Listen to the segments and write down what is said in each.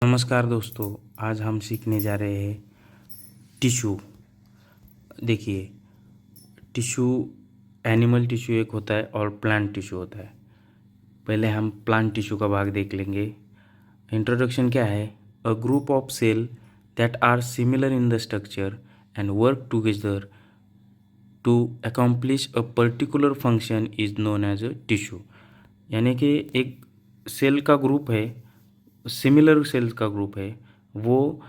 नमस्कार दोस्तों, आज हम सीखने जा रहे हैं टिश्यू। देखिए, टिश्यू एनिमल टिश्यू एक होता है और प्लांट टिश्यू होता है। पहले हम प्लांट टिश्यू का भाग देख लेंगे। इंट्रोडक्शन क्या है? A group of cell that are similar in the structure and work together to accomplish a particular function is known as a tissue. यानी कि एक सेल का ग्रुप है, सिमिलर सेल्स का ग्रुप है, वो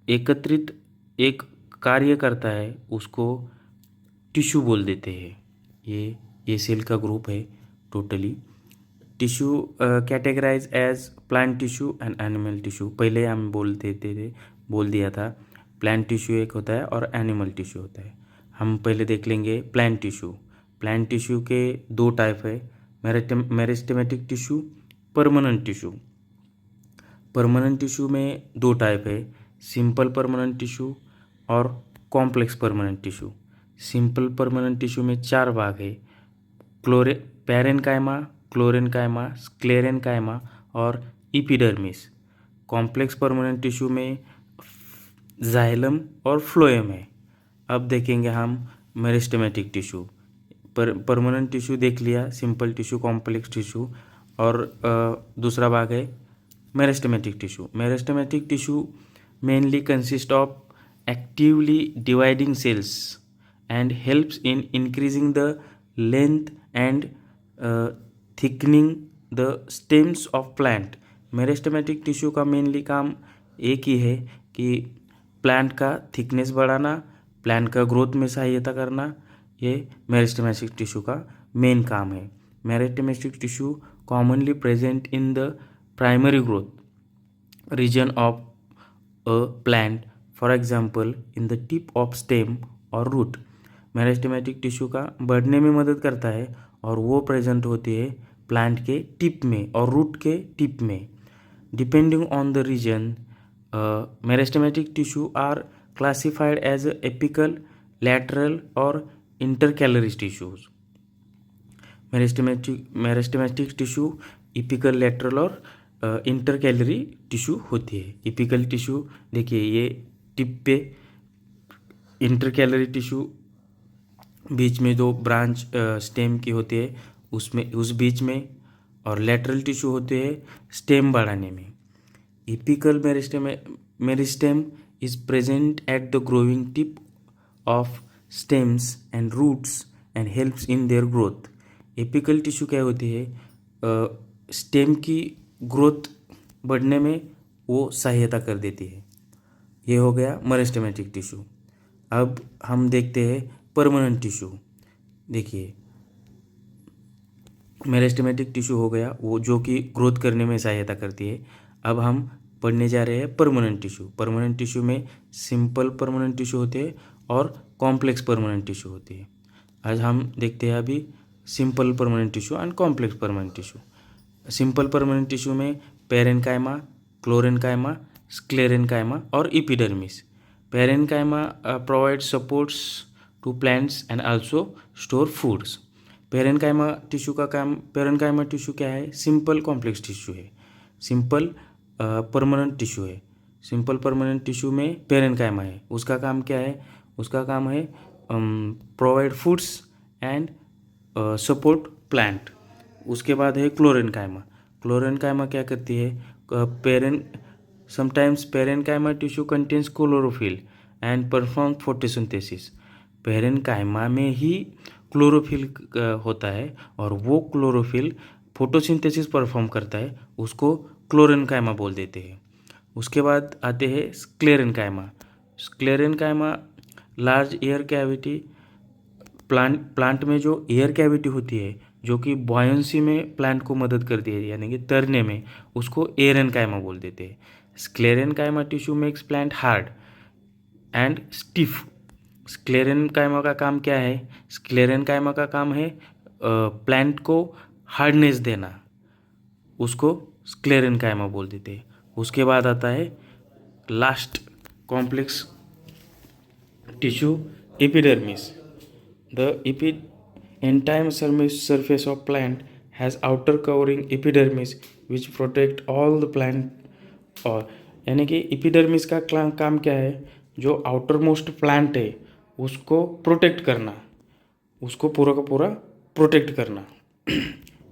एकत्रित एक कार्य करता है, उसको टिश्यू बोल देते हैं। ये सेल का ग्रुप है totally. Tissue categorise as plant tissue and animal tissue. पहले हम बोल दिया था प्लांट टिश्यू एक होता है और एनिमल टिश्यू होता है। हम पहले देख लेंगे प्लांट टिश्यू। प्लांट टिश्यू के दो टाइप है, meristematic tissue, permanent tissue. Permanent tissue में दो टाइप है, सिंपल परमानेंट टिश्यू और complex permanent tissue. Simple permanent tissue में चार भाग है, पैरेनकाइमा, क्लोरेनकाइमा, स्क्लेरेनकाइमा और इपिडर्मिस। कॉम्प्लेक्स परमानेंट टिश्यू में जाइलम और फ्लोएम है। अब देखेंगे हम मेरिस्टेमेटिक टिश्यू। परमानेंट टिश्यू देख लिया, सिंपल टिश्यू, कॉम्प्लेक्स टिश्यू और दूसरा भाग है meristematic tissue. Meristematic tissue mainly consist of actively dividing cells and helps in increasing the length and thickening the stems of plant। Meristematic tissue का mainly काम एक ही है कि प्लांट का थिकनेस बढ़ाना, प्लांट का ग्रोथ में सहायता करना। ये मेरिस्टेमेटिक टिश्यू का मेन काम है। Meristematic tissue commonly present in the primary growth region of a plant, for example in the tip of stem or root। Meristematic tissue का बढ़ने में मदद करता है और वो प्रेजेंट होती है प्लांट के टिप में और रूट के टिप में। Depending on the region, meristematic tissue are classified as apical, lateral और intercalary tissues. Meristematic tissue apical, lateral और इंटरकैलरी टिश्यू होती है। इपिकल टिश्यू देखिए ये टिप पे, इंटरकैलरी टिश्यू बीच में दो ब्रांच स्टेम की होती है उसमें, उस बीच में, और लैटरल टिश्यू होते हैं स्टेम बढ़ाने में। Apical meristem is present at the growing tip of stems and roots and helps in their growth. Apical tissue क्या होती है? स्टेम की ग्रोथ बढ़ने में वो सहायता कर देती है। ये हो गया मेरिस्टेमेटिक टिश्यू। अब हम देखते हैं परमानेंट टिश्यू। देखिए, मेरिस्टेमेटिक टिश्यू हो गया वो जो कि ग्रोथ करने में सहायता करती है। अब हम पढ़ने जा रहे हैं परमानेंट टिश्यू। परमानेंट टिश्यू में सिंपल परमानेंट टिश्यू होते हैं और कॉम्प्लेक्स परमानेंट टिश्यू होती है। आज हम देखते हैं अभी simple permanent tissue and complex permanent tissue. Simple permanent tissue में पैरेनकाइमा, क्लोरेनकाइमा, स्क्लेरेनकाइमा और epidermis. Parenchyma provide supports to plants and also store foods. Parenchyma tissue का काम, पैरेनकाइमा टिश्यू क्या है? सिंपल कॉम्प्लेक्स टिश्यू है, सिंपल परमानेंट टिश्यू है। Simple permanent tissue में parenchyma है, उसका काम क्या है? उसका काम है provide foods and support plant. उसके बाद है क्लोरेनकाइमा। क्लोरेनकाइमा क्या करती है? Sometimes parenchyma tissue contains chlorophyll and perform photosynthesis. Parenchyma में ही क्लोरोफिल होता है और वो क्लोरोफिल फोटोसिंथेसिस परफॉर्म करता है, उसको क्लोरेनकाइमा बोल देते हैं। उसके बाद आते हैं sclerenchyma. Sclerenchyma large air cavity, plant में जो एयर कैविटी होती है जो कि बॉयंसी में प्लांट को मदद करती है, यानी कि तैरने में, उसको एरेनकाइमा बोल देते हैं। Sclerenchyma tissue makes plant hard and stiff. Sclerenchyma का काम क्या है? स्क्लेरेनकाइमा का काम है प्लांट को हार्डनेस देना, उसको स्क्लेरेनकाइमा बोल देते हैं। उसके बाद आता है last complex tissue, epidermis. The entire surface of plant has outer covering epidermis which protect all the plant और यानी कि एपिडर्मिस का काम क्या है, जो आउटर मोस्ट प्लांट है उसको प्रोटेक्ट करना, उसको पूरा का पूरा प्रोटेक्ट करना।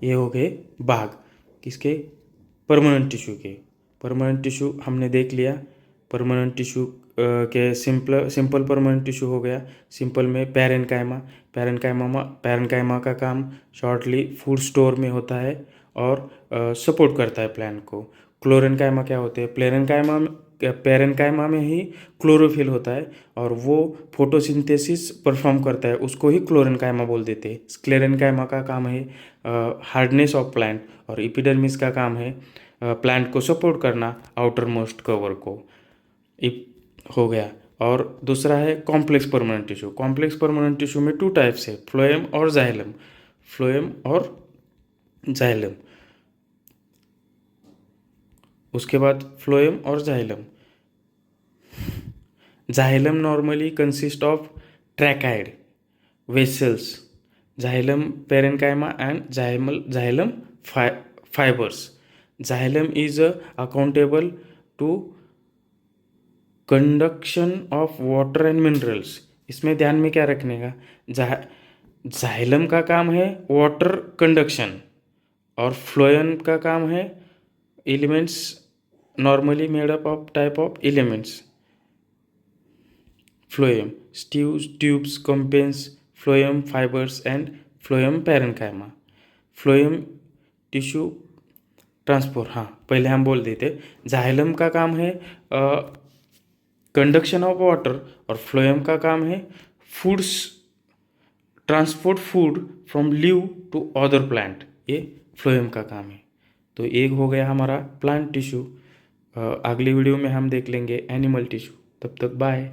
ये हो गए भाग किसके, परमानेंट टिश्यू के। परमानेंट टिश्यू हमने देख लिया। परमानेंट टिश्यू के सिंपल परमानेंट टिश्यू हो गया। सिंपल में पैरेनकाइमा, पैरेनकाइमा का काम शॉर्टली फूड स्टोर में होता है और सपोर्ट करता है प्लांट को। क्लोरेनकाइमा क्या होते हैं, पैरेनकाइमा में ही क्लोरोफिल होता है और वो फोटोसिंथेसिस परफॉर्म करता है, उसको ही क्लोरेनकाइमा बोल देते हैं। स्क्लेरेनकाइमा का काम है हार्डनेस ऑफ प्लांट और एपिडर्मिस का काम है प्लांट को सपोर्ट करना, आउटर मोस्ट कवर को। हो गया। और दूसरा है complex permanent tissue. Complex permanent tissue में 2 टाइप्स है, फ्लोएम और जाइलम। फ्लोएम और जाइलम, उसके बाद फ्लोएम और xylem. Xylem normally consist of tracheid vessels, xylem parenchyma and xylem fibres. Xylem is accountable to conduction of water and minerals. इसमें ध्यान में क्या रखने का, जाइलम का काम है वाटर कंडक्शन और फ्लोएम का काम है elements normally made up of type of elements. Phloem tubes companions phloem fibres and phloem parenchyma. Phloem tissue transport, हाँ पहले हम बोल देते, जाइलम का काम है कंडक्शन ऑफ वाटर और फ्लोएम का काम है foods, transport food from leave to other plant, ये फ्लोएम का काम है। तो एक हो गया हमारा प्लांट टिश्यू। अगली वीडियो में हम देख लेंगे एनिमल टिश्यू। तब तक बाय।